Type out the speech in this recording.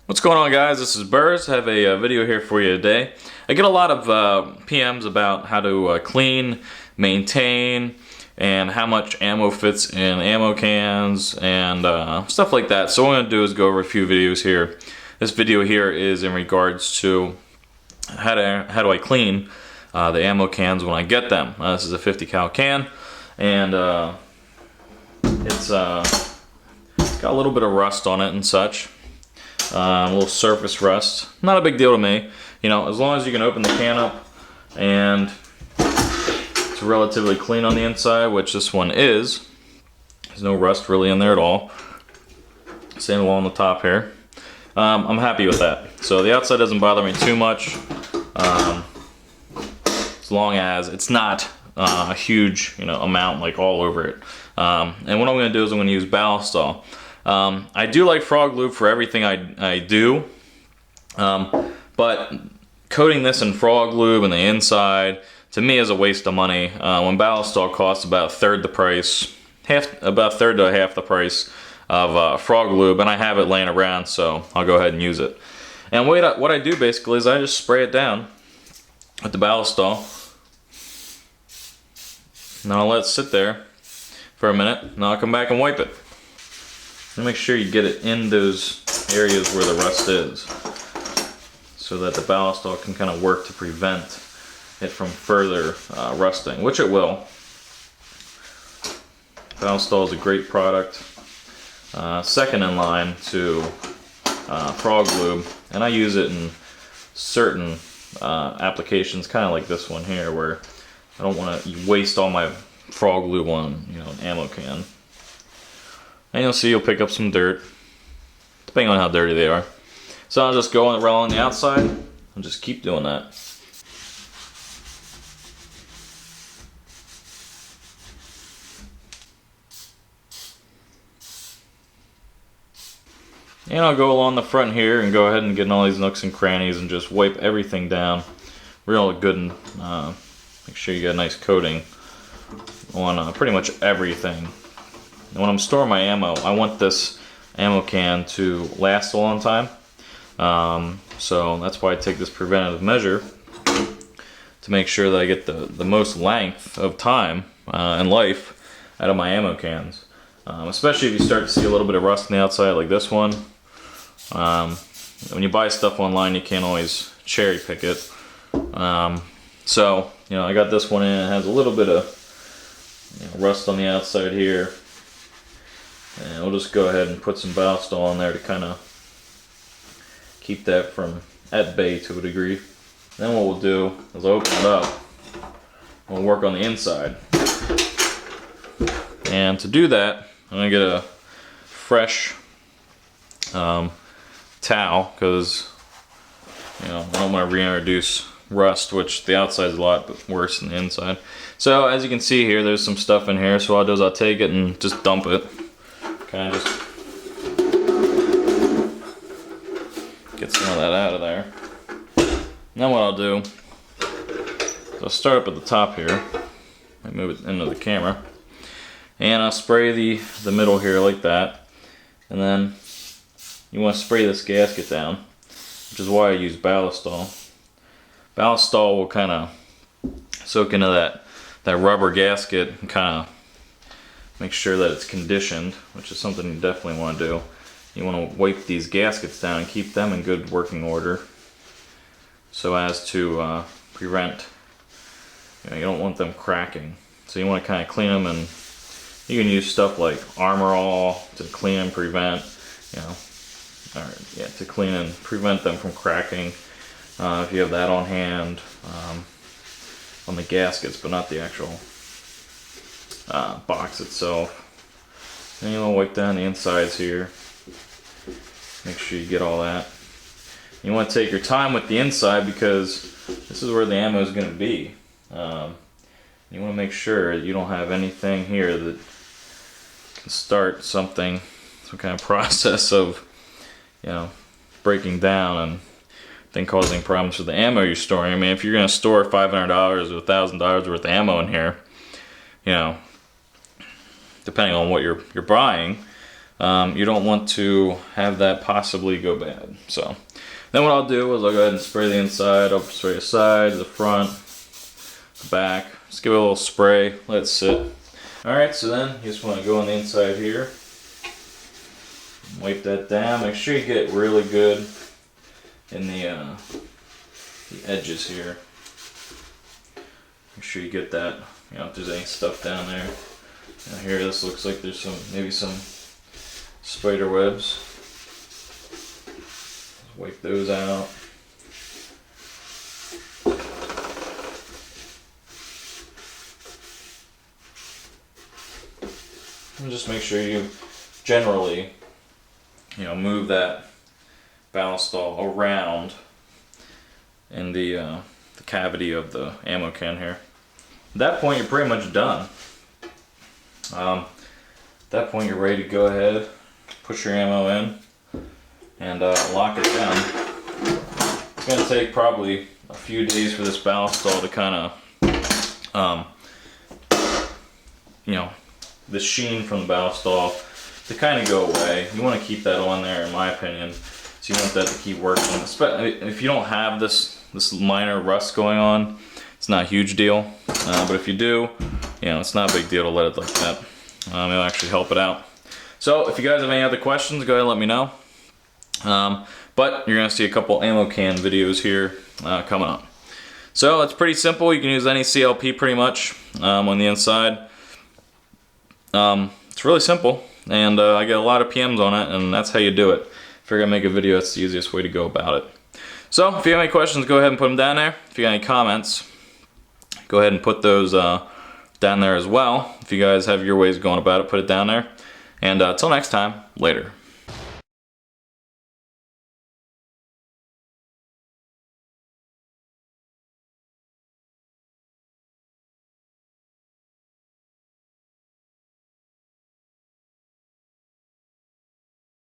What's going on, guys? This is Burrs. I have a video here for you today. I get a lot of PMs about how to clean, maintain, and how much ammo fits in ammo cans and stuff like that. So what I'm going to do is go over a few videos here. This video here is in regards to how do I clean the ammo cans when I get them. This is a 50 cal can, and it's got a little bit of rust on it and such. A little surface rust. Not a big deal to me. You know, as long as you can open the can up and it's relatively clean on the inside, which this one is. There's no rust really in there at all. Same along the top here. I'm happy with that. So the outside doesn't bother me too much, as long as it's not a huge, amount like all over it. And what I'm going to do is I'm going to use Ballistol. I do like frog lube for everything I do, but coating this in frog lube in the inside to me is a waste of money. When Ballistol costs about a third the price, about a third to half the price of frog lube, and I have it laying around, so I'll go ahead and use it. And what I do basically is I just spray it down with the Ballistol, and I'll let it sit there for a minute, and I'll come back and wipe it. And make sure you get it in those areas where the rust is, so that the Ballistol can kind of work to prevent it from further rusting, which it will. Ballistol is a great product, second in line to frog lube, and I use it in certain applications, kind of like this one here, where I don't want to waste all my frog lube on an ammo can. And you'll see you'll pick up some dirt, depending on how dirty they are. So I'll just go around the outside and just keep doing that. And I'll go along the front here and go ahead and get in all these nooks and crannies and just wipe everything down real good, and make sure you get a nice coating on pretty much everything. And when I'm storing my ammo, I want this ammo can to last a long time. So that's why I take this preventative measure to make sure that I get the most length of time and life out of my ammo cans. Especially if you start to see a little bit of rust on the outside like this one. When you buy stuff online, you can't always cherry pick it. So, I got this one in. It has a little bit of rust on the outside here. And we'll just go ahead and put some Ballistol on there to kind of keep that from at bay to a degree. Then what we'll do is open it up. We'll work on the inside. And to do that, I'm going to get a fresh towel, because I don't want to reintroduce rust, which the outside is a lot worse than the inside. So as you can see here, there's some stuff in here. So what I'll do is I'll take it and just dump it. Kind of just get some of that out of there. Now what I'll do is I'll start up at the top here. I move it into the camera, and I'll spray the middle here like that. And then you want to spray this gasket down, which is why I use Ballistol. Ballistol will kind of soak into that rubber gasket and kind of make sure that it's conditioned, which is something you definitely want to do. You want to wipe these gaskets down and keep them in good working order, so as to prevent, you don't want them cracking. So you want to kind of clean them, and you can use stuff like Armor All to clean and prevent, to clean and prevent them from cracking. If you have that on hand, on the gaskets, but not the actual box itself. And you want to wipe down the insides here. Make sure you get all that. You want to take your time with the inside, because this is where the ammo is going to be. You want to make sure you don't have anything here that can start some kind of process of breaking down and then causing problems with the ammo you're storing. I mean, if you're going to store $500 or $1,000 worth of ammo in here, depending on what you're buying, You don't want to have that possibly go bad. So then what I'll do is I'll go ahead and spray the inside. I'll spray the side, the front, the back. Just give it a little spray, let it sit. Alright, so then you just want to go on the inside here. Wipe that down. Make sure you get really good in the edges here. Make sure you get that, you know, if there's any stuff down there. Now here, this looks like there's maybe some spider webs. Wipe those out. And just make sure you generally, you know, move that ballistol around in the cavity of the ammo can here. At that point, you're pretty much done. At that point, you're ready to go ahead, push your ammo in, and lock it down. It's going to take probably a few days for this ballistol to kind of, you know, the sheen from the ballistol to kind of go away. You want to keep that on there, in my opinion. So you want that to keep working. If you don't have this minor rust going on, it's not a huge deal. But if you do, you know, it's not a big deal to let it like that. It'll actually help it out. So if you guys have any other questions, go ahead and let me know. But you're gonna see a couple ammo can videos here coming up. So it's pretty simple. You can use any CLP pretty much on the inside. It's really simple, and I get a lot of PMs on it, and that's how you do it. If you're gonna make a video, that's the easiest way to go about it. So if you have any questions, go ahead and put them down there. If you got any comments, go ahead and put those down there as well. If you guys have your ways of going about it, put it down there. And until next time, later.